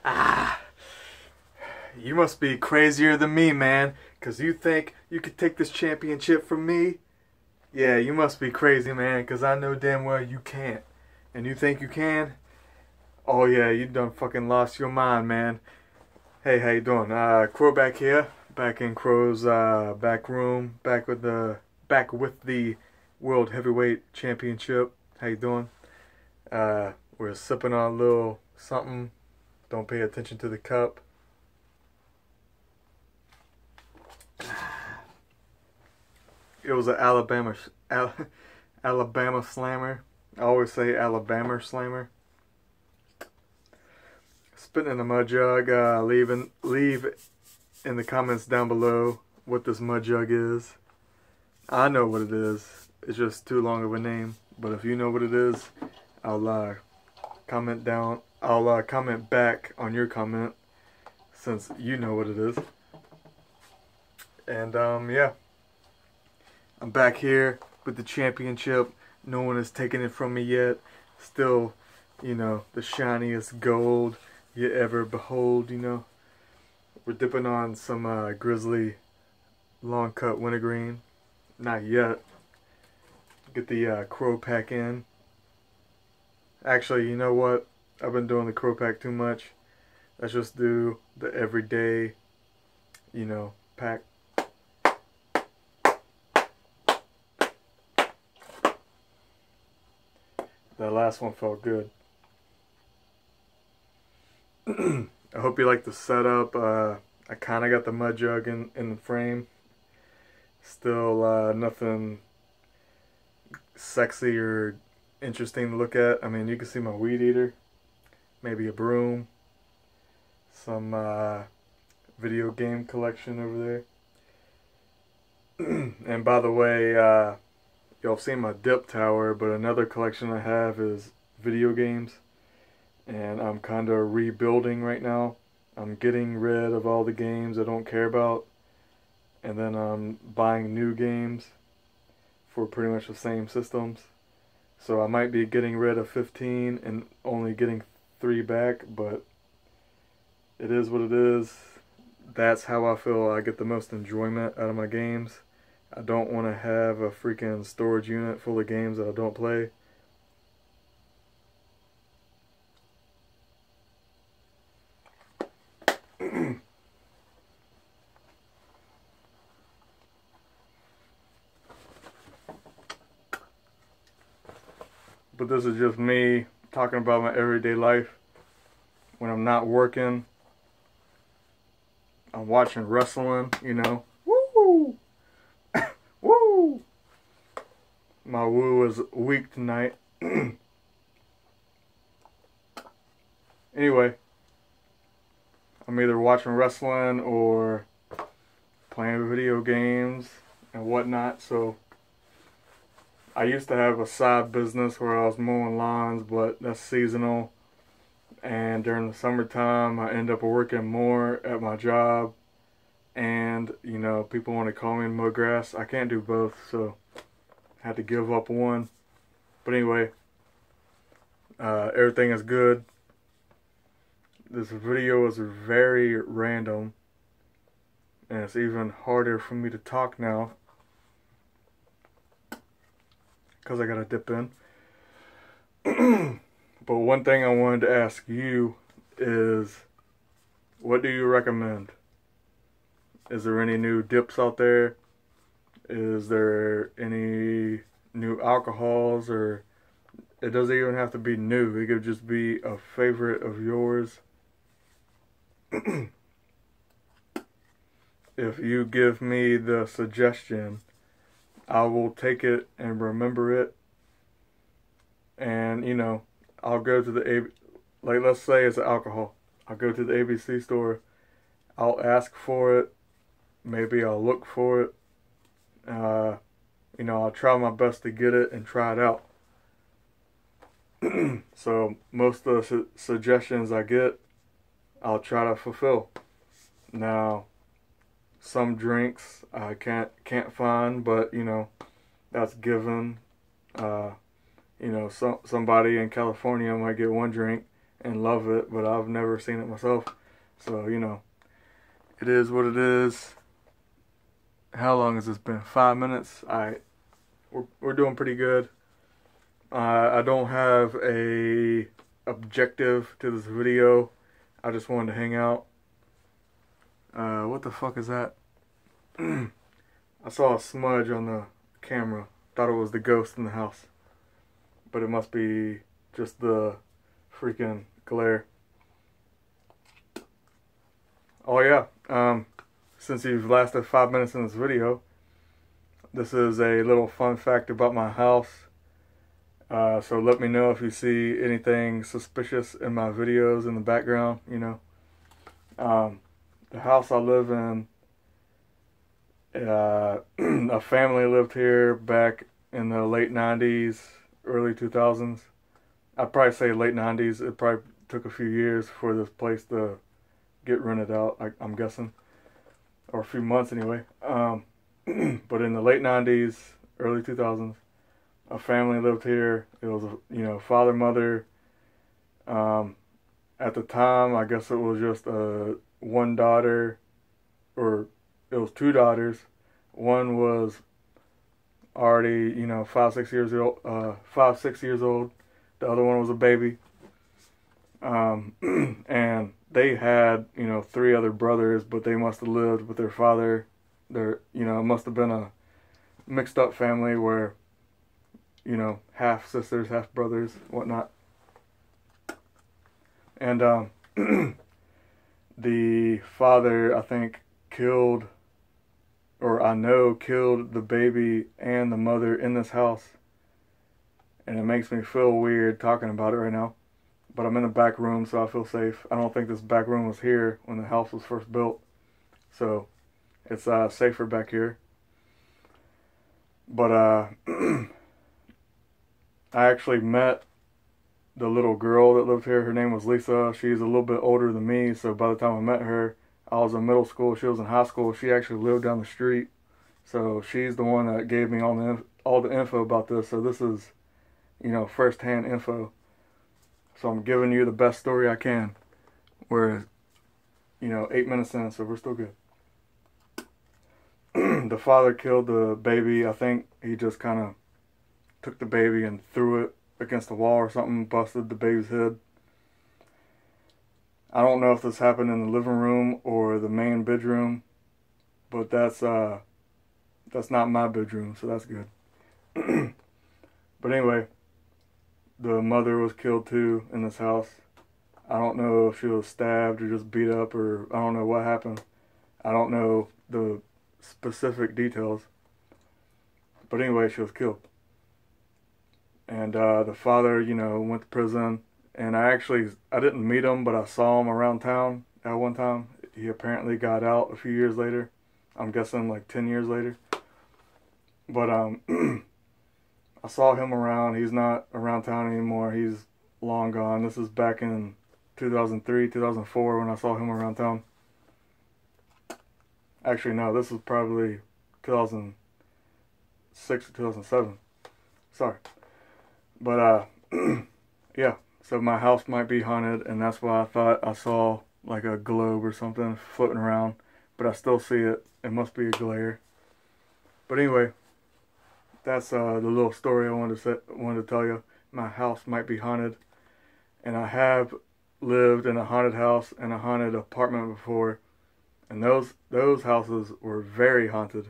Ah, you must be crazier than me, man. Cause you think you could take this championship from me? Yeah, you must be crazy, man. Cause I know damn well you can't. And you think you can? Oh yeah, you done fucking lost your mind, man. Hey, how you doing? Crow back here. Back in Crow's back room. Back with the World Heavyweight Championship. How you doing? We're sipping on a little something. Don't pay attention to the cup. It was an Alabama Slammer. I always say Alabama Slammer. Spitting in a mud jug. Leave in the comments down below what this mud jug is. I know what it is. It's just too long of a name. But if you know what it is, I'll comment down. I'll comment back on your comment since you know what it is. And yeah, I'm back here with the championship. No one has taken it from me yet. Still, you know, the shiniest gold you ever behold, you know. We're dipping on some Grizzly long cut wintergreen. Not yet. Get the Crow pack in. Actually, you know what? I've been doing the Crow pack too much. Let's just do the everyday, you know, pack. That last one felt good. I hope you like the setup. I kind of got the mud jug in the frame. Still nothing sexy or interesting to look at. I mean, you can see my weed eater. Maybe a broom. Some video game collection over there. And by the way, y'all seen my dip tower, but another collection I have is video games. And I'm kind of rebuilding right now. I'm getting rid of all the games I don't care about. And then I'm buying new games for pretty much the same systems. So I might be getting rid of 15 and only getting 3 back, but it is what it is. That's how I feel I get the most enjoyment out of my games. I don't want to have a freaking storage unit full of games that I don't play. But this is just me talking about my everyday life. When I'm not working, I'm watching wrestling, you know. Woo! Woo! My woo is weak tonight. Anyway, I'm either watching wrestling or playing video games and whatnot, so I used to have a side business where I was mowing lawns, but that's seasonal. And during the summertime, I end up working more at my job. And, you know, people want to call me mow grass. I can't do both, so I had to give up one. But anyway, everything is good. This video is very random. And it's even harder for me to talk now, because I gotta dip in. But one thing I wanted to ask you is, what do you recommend? Is there any new dips out there? Is there any new alcohols? Or it doesn't even have to be new. It could just be a favorite of yours. If you give me the suggestion, I will take it and remember it. And, you know, I'll go to the like, let's say it's alcohol. I'll go to the ABC store. I'll ask for it. Maybe I'll look for it. You know, I'll try my best to get it and try it out. So most of the suggestions I get, I'll try to fulfill. Now, some drinks I can't find, but, you know, that's given. You know, somebody in California might get one drink and love it, but I've never seen it myself. So, you know, it is what it is. How long has this been? 5 minutes? Alright. We're doing pretty good. I don't have a objective to this video. I just wanted to hang out. What the fuck is that? I saw a smudge on the camera. Thought it was the ghost in the house. But it must be just the freaking glare. Oh yeah, since you've lasted 5 minutes in this video, this is a little fun fact about my house. So let me know if you see anything suspicious in my videos in the background, you know. The house I live in, a family lived here back in the late 90s, early 2000s. I'd probably say late 90s. It probably took a few years for this place to get rented out, I'm guessing. Or a few months anyway. But in the late 90s, early 2000s, a family lived here. It was, father, mother. At the time, I guess it was just one daughter, or it was two daughters. One was already, 5, 6 years old. 5, 6 years old. The other one was a baby. And they had, 3 other brothers, but they must have lived with their father. It must have been a mixed up family where, half sisters, half brothers, whatnot. And, the father, I think, killed the baby and the mother in this house. And it makes me feel weird talking about it right now. But I'm in the back room, so I feel safe. I don't think this back room was here when the house was first built. So, it's safer back here. But, I actually met the little girl that lived here. Her name was Lisa. She's a little bit older than me, so by the time I met her, I was in middle school. She was in high school. She actually lived down the street. So, she's the one that gave me all the info about this. So, this is, first-hand info. So I'm giving you the best story I can. We're, 8 minutes in, so we're still good. The father killed the baby. I think he just kind of took the baby and threw it against the wall or something, busted the baby's head. I don't know if this happened in the living room or the main bedroom, but that's not my bedroom, so that's good. But anyway, the mother was killed too in this house. I don't know if she was stabbed or just beat up, or I don't know what happened. I don't know the specific details. But anyway, she was killed. And the father, went to prison. And I didn't meet him, but I saw him around town at one time. He apparently got out a few years later. I'm guessing like 10 years later. But I saw him around. He's not around town anymore. He's long gone. This is back in 2003, 2004 when I saw him around town. Actually, no, this was probably 2006 or 2007. Sorry. But, yeah. So my house might be haunted, and that's why I thought I saw like a globe or something floating around. But I still see it. It must be a glare. But anyway, that's the little story I wanted to tell you. My house might be haunted, and I have lived in a haunted house and a haunted apartment before, and those houses were very haunted.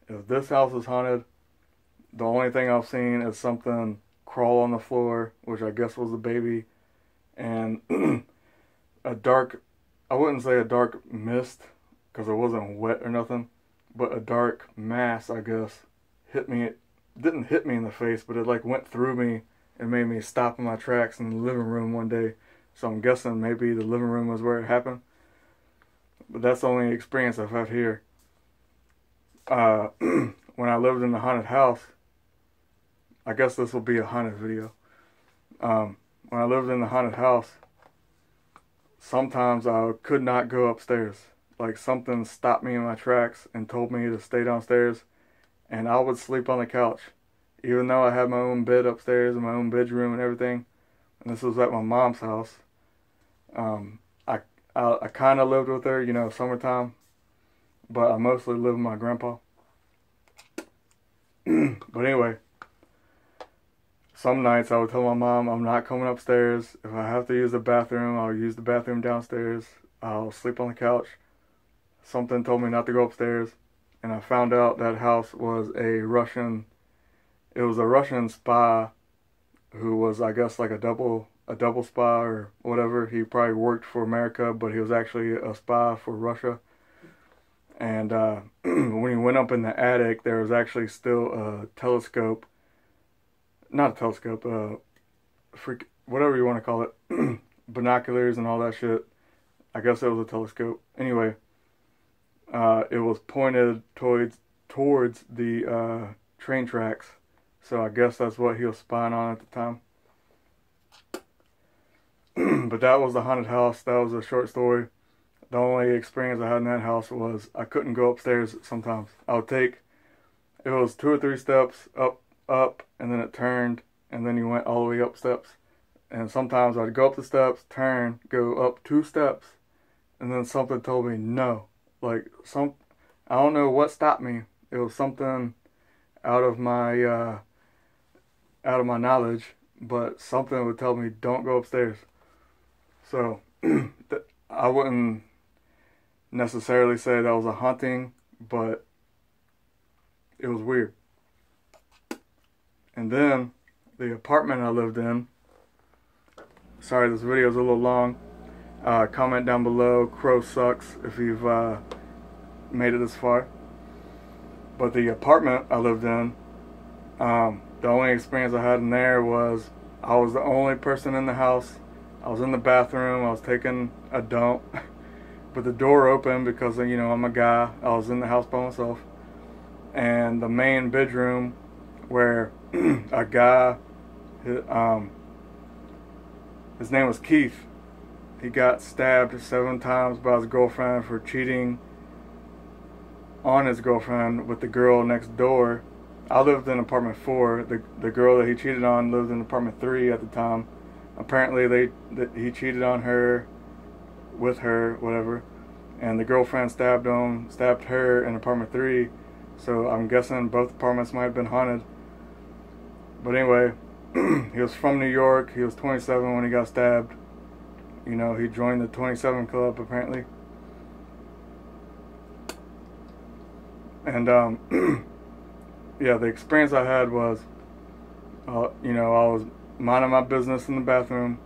If this house is haunted, the only thing I've seen is something crawl on the floor, which I guess was a baby, and a dark, I wouldn't say a dark mist, because it wasn't wet or nothing, but a dark mass, I guess, hit me. It didn't hit me in the face, but it like went through me and made me stop in my tracks in the living room one day. So I'm guessing maybe the living room was where it happened. But that's the only experience I've had here. When I lived in the haunted house, I guess this will be a haunted video. When I lived in the haunted house, sometimes I could not go upstairs. Like something stopped me in my tracks and told me to stay downstairs. And I would sleep on the couch. Even though I had my own bed upstairs and my own bedroom and everything. And this was at my mom's house. I I kind of lived with her, you know, summertime, but I mostly lived with my grandpa. But anyway, some nights I would tell my mom I'm not coming upstairs. If I have to use the bathroom, I'll use the bathroom downstairs. I'll sleep on the couch. Something told me not to go upstairs, and I found out that house was a Russian. It was a Russian spy who was, I guess, like a double spy or whatever. He probably worked for America, but he was actually a spy for Russia. And when he went up in the attic, there was actually still a telescope. Not a telescope, whatever you want to call it. Binoculars and all that shit. I guess it was a telescope. Anyway, it was pointed towards the train tracks. So I guess that's what he was spying on at the time. But that was the haunted house. That was a short story. The only experience I had in that house was I couldn't go upstairs sometimes. I would take, it was 2 or 3 steps up, and then it turned, and then you went all the way up steps. And sometimes I'd go up the steps, turn, go up 2 steps, and then something told me no. Like, I don't know what stopped me. It was something out of my knowledge, but something would tell me don't go upstairs. So I wouldn't necessarily say that was a haunting, but it was weird. And then the apartment I lived in, sorry this video is a little long, comment down below, Crow sucks, if you've made it this far. But the apartment I lived in, the only experience I had in there was I was the only person in the house. I was in the bathroom, I was taking a dump, with the door open because, you know, I'm a guy. I was in the house by myself. And the main bedroom where a guy, his name was Keith. He got stabbed 7 times by his girlfriend for cheating on his girlfriend with the girl next door. I lived in apartment 4. The girl that he cheated on lived in apartment 3 at the time. Apparently he cheated on her, with her, whatever, and the girlfriend stabbed her in apartment 3. So I'm guessing both apartments might have been haunted. But anyway, he was from New York. He was 27 when he got stabbed. You know, he joined the 27 Club apparently. And yeah, the experience I had was, you know, I was minding my business in the bathroom,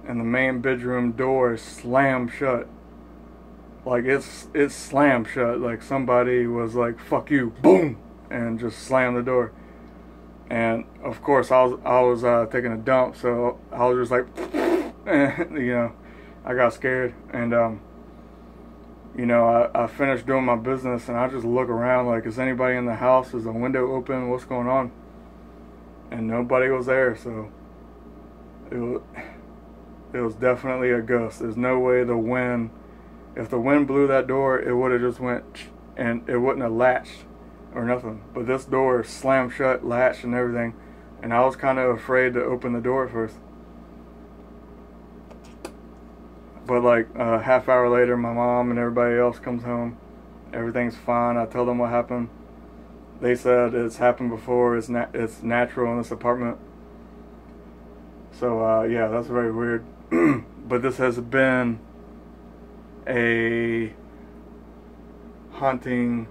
and the main bedroom door is slammed shut. Like it's slammed shut. Like somebody was like, "Fuck you," boom, and just slammed the door. And of course, I was taking a dump, so I was just like, you know, I got scared, and you know, I finished doing my business, and I just look around like, is anybody in the house? Is the window open? What's going on? And nobody was there, so it was definitely a ghost. There's no way the wind, if the wind blew that door, it would have just went, and it wouldn't have latched or nothing. But this door slammed shut, latched and everything, and I was kind of afraid to open the door at first. But like a half hour later, my mom and everybody else comes home. Everything's fine. I tell them what happened. They said it's happened before. It's natural in this apartment. So yeah, that's very weird. But this has been a haunting,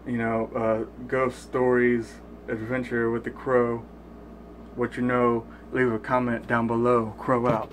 you know, ghost stories adventure with the Crow. What you know, leave a comment down below. Crow out.